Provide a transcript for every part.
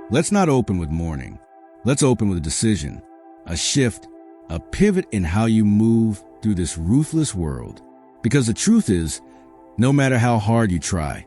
Let's not open with mourning. Let's open with a decision, a shift, a pivot in how you move through this ruthless world. Because the truth is, no matter how hard you try,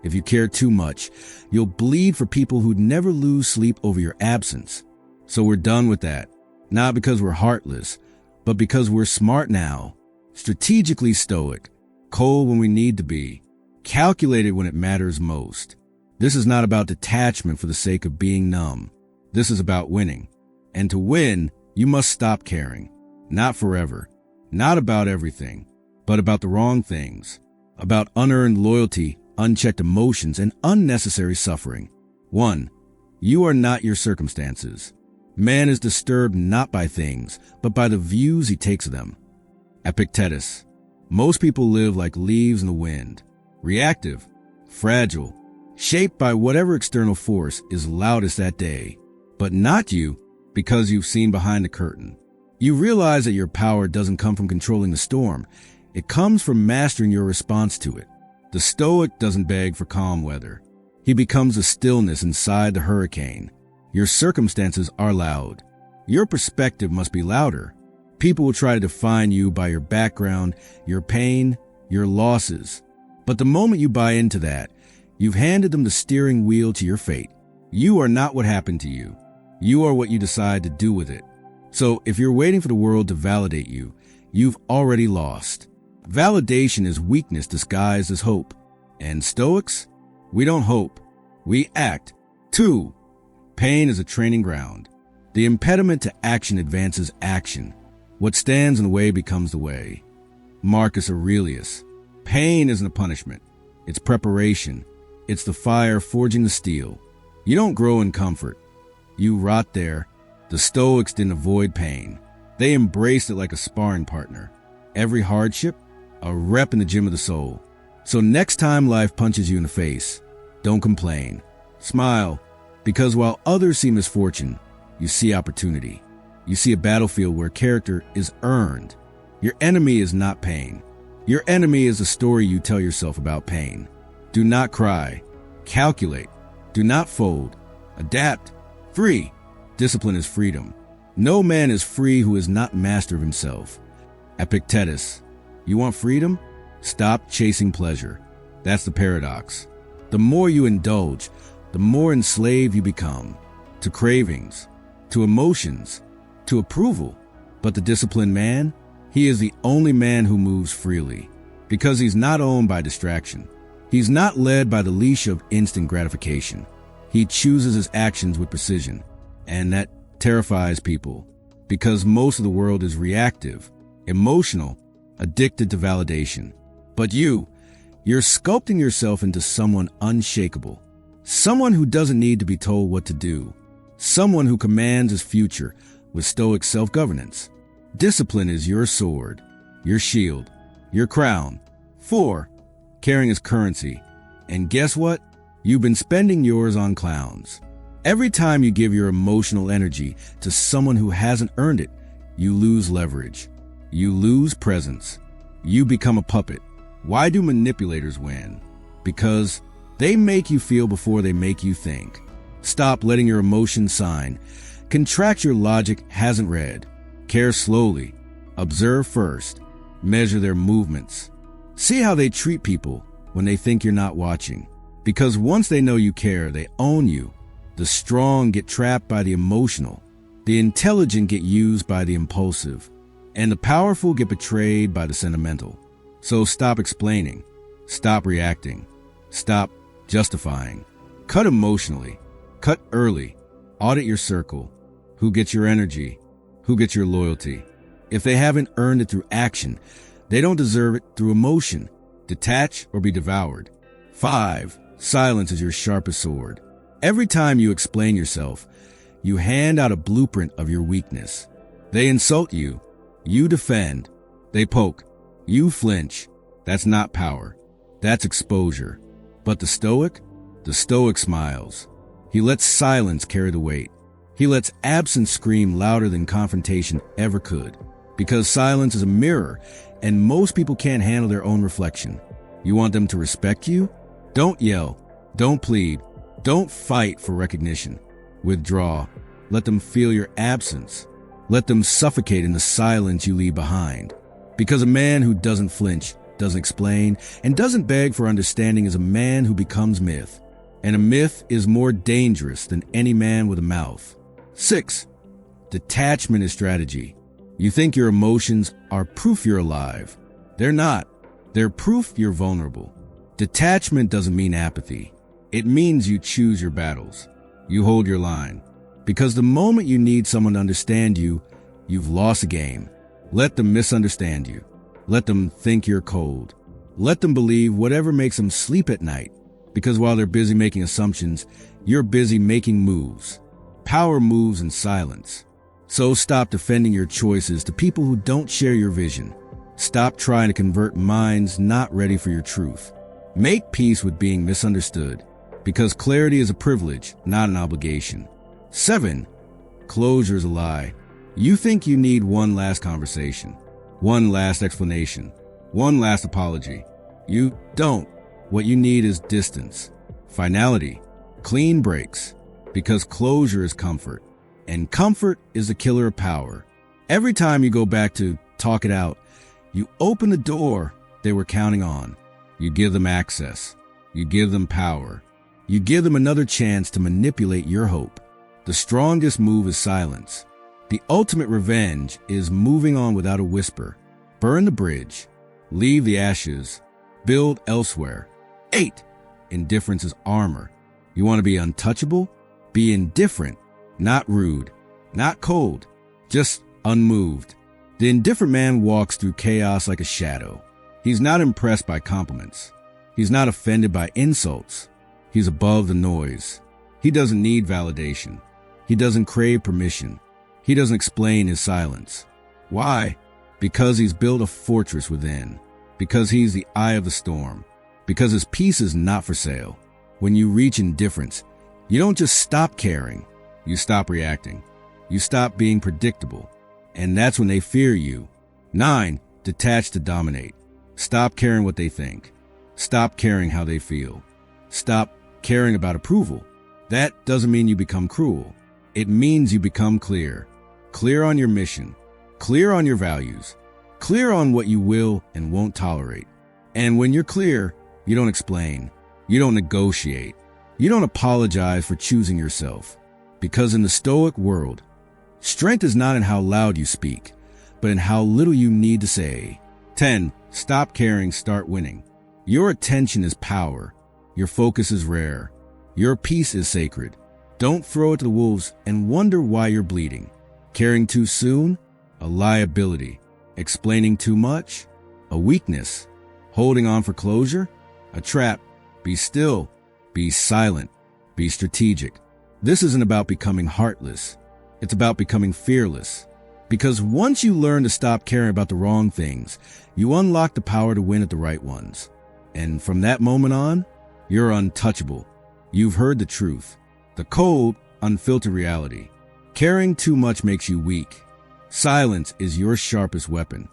if you care too much, you'll bleed for people who'd never lose sleep over your absence. So we're done with that. Not because we're heartless, but because we're smart now, strategically stoic, cold when we need to be, calculated when it matters most. This is not about detachment for the sake of being numb. This is about winning. And to win, you must stop caring. Not forever. Not about everything, but about the wrong things. About unearned loyalty, unchecked emotions, and unnecessary suffering. 1. You are not your circumstances. Man is disturbed not by things, but by the views he takes of them. Epictetus. Most people live like leaves in the wind, reactive, fragile, shaped by whatever external force is loudest that day. But not you, because you've seen behind the curtain. You realize that your power doesn't come from controlling the storm. It comes from mastering your response to it. The Stoic doesn't beg for calm weather. He becomes a stillness inside the hurricane. Your circumstances are loud. Your perspective must be louder. People will try to define you by your background, your pain, your losses. But the moment you buy into that, you've handed them the steering wheel to your fate. You are not what happened to you. You are what you decide to do with it. So if you're waiting for the world to validate you, you've already lost. Validation is weakness disguised as hope. And Stoics, we don't hope. We act. 2. Pain is a training ground. The impediment to action advances action. What stands in the way becomes the way. Marcus Aurelius. Pain isn't a punishment. It's preparation. It's the fire forging the steel. You don't grow in comfort. You rot there. The Stoics didn't avoid pain. They embraced it like a sparring partner. Every hardship, a rep in the gym of the soul. So next time life punches you in the face, don't complain. Smile, because while others see misfortune, you see opportunity. You see a battlefield where character is earned. Your enemy is not pain. Your enemy is the story you tell yourself about pain. Do not cry. Calculate. Do not fold. Adapt. Free. Discipline is freedom. No man is free who is not master of himself. Epictetus. You want freedom? Stop chasing pleasure. That's the paradox. The more you indulge, the more enslaved you become. To cravings, to emotions, to approval. But the disciplined man, he is the only man who moves freely. Because he's not owned by distraction. He's not led by the leash of instant gratification. He chooses his actions with precision. And that terrifies people. Because most of the world is reactive, emotional, addicted to validation. But you're sculpting yourself into someone unshakable. Someone who doesn't need to be told what to do. Someone who commands his future with stoic self-governance. Discipline is your sword, your shield, your crown. 4. Caring is currency. And guess what? You've been spending yours on clowns. Every time you give your emotional energy to someone who hasn't earned it, you lose leverage. You lose presence. You become a puppet. Why do manipulators win? Because they make you feel before they make you think. Stop letting your emotions sign. Contract your logic hasn't read. Care slowly. Observe first. Measure their movements. See how they treat people when they think you're not watching. Because once they know you care, they own you. The strong get trapped by the emotional. The intelligent get used by the impulsive. And the powerful get betrayed by the sentimental. So stop explaining. Stop reacting. Stop justifying. Cut emotionally. Cut early. Audit your circle. Who gets your energy? Who gets your loyalty? If they haven't earned it through action, they don't deserve it through emotion. Detach or be devoured. 5. Silence is your sharpest sword. Every time you explain yourself, you hand out a blueprint of your weakness. They insult you. You defend. They poke. You flinch. That's not power. That's exposure. But the Stoic smiles. He lets silence carry the weight. He lets absence scream louder than confrontation ever could. Because silence is a mirror, and most people can't handle their own reflection. You want them to respect you? Don't yell. Don't plead. Don't fight for recognition. Withdraw. Let them feel your absence. Let them suffocate in the silence you leave behind. Because a man who doesn't flinch, doesn't explain, and doesn't beg for understanding is a man who becomes myth. And a myth is more dangerous than any man with a mouth. 6. Detachment is strategy. You think your emotions are proof you're alive. They're not. They're proof you're vulnerable. Detachment doesn't mean apathy. It means you choose your battles. You hold your line. Because the moment you need someone to understand you, you've lost a game. Let them misunderstand you. Let them think you're cold. Let them believe whatever makes them sleep at night. Because while they're busy making assumptions, you're busy making moves. Power moves in silence. So stop defending your choices to people who don't share your vision. Stop trying to convert minds not ready for your truth. Make peace with being misunderstood. Because clarity is a privilege, not an obligation. 7. Closure is a lie. You think you need one last conversation, one last explanation, one last apology. You don't. What you need is distance, finality, clean breaks, because closure is comfort, and comfort is the killer of power. Every time you go back to talk it out, you open the door they were counting on. You give them access. You give them power. You give them another chance to manipulate your hope. The strongest move is silence. The ultimate revenge is moving on without a whisper. Burn the bridge. Leave the ashes. Build elsewhere. 8. Indifference is armor. You want to be untouchable? Be indifferent, not rude, not cold, just unmoved. The indifferent man walks through chaos like a shadow. He's not impressed by compliments. He's not offended by insults. He's above the noise. He doesn't need validation. He doesn't crave permission. He doesn't explain his silence. Why? Because he's built a fortress within. Because he's the eye of the storm. Because his peace is not for sale. When you reach indifference, you don't just stop caring. You stop reacting. You stop being predictable. And that's when they fear you. 9. Detach to dominate. Stop caring what they think. Stop caring how they feel. Stop caring about approval. That doesn't mean you become cruel. It means you become clear. Clear on your mission. Clear on your values. Clear on what you will and won't tolerate. And when you're clear, you don't explain. You don't negotiate. You don't apologize for choosing yourself. Because in the Stoic world, strength is not in how loud you speak, but in how little you need to say. 10. Stop caring, start winning. Your attention is power. Your focus is rare. Your peace is sacred. Don't throw it to the wolves and wonder why you're bleeding. Caring too soon? A liability. Explaining too much? A weakness. Holding on for closure? A trap. Be still. Be silent. Be strategic. This isn't about becoming heartless. It's about becoming fearless. Because once you learn to stop caring about the wrong things, you unlock the power to win at the right ones. And from that moment on, you're untouchable. You've heard the truth. The cold, unfiltered reality. Caring too much makes you weak. Silence is your sharpest weapon.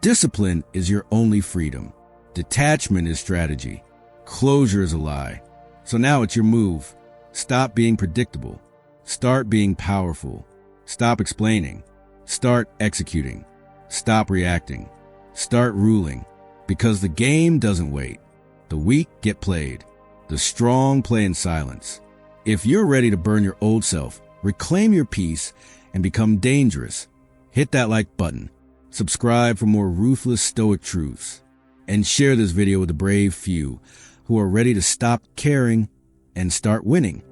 Discipline is your only freedom. Detachment is strategy. Closure is a lie. So now it's your move. Stop being predictable. Start being powerful. Stop explaining. Start executing. Stop reacting. Start ruling. Because the game doesn't wait. The weak get played. The strong play in silence. If you're ready to burn your old self, reclaim your peace, and become dangerous, hit that like button. Subscribe for more ruthless Stoic truths. And share this video with the brave few who are ready to stop caring and start winning.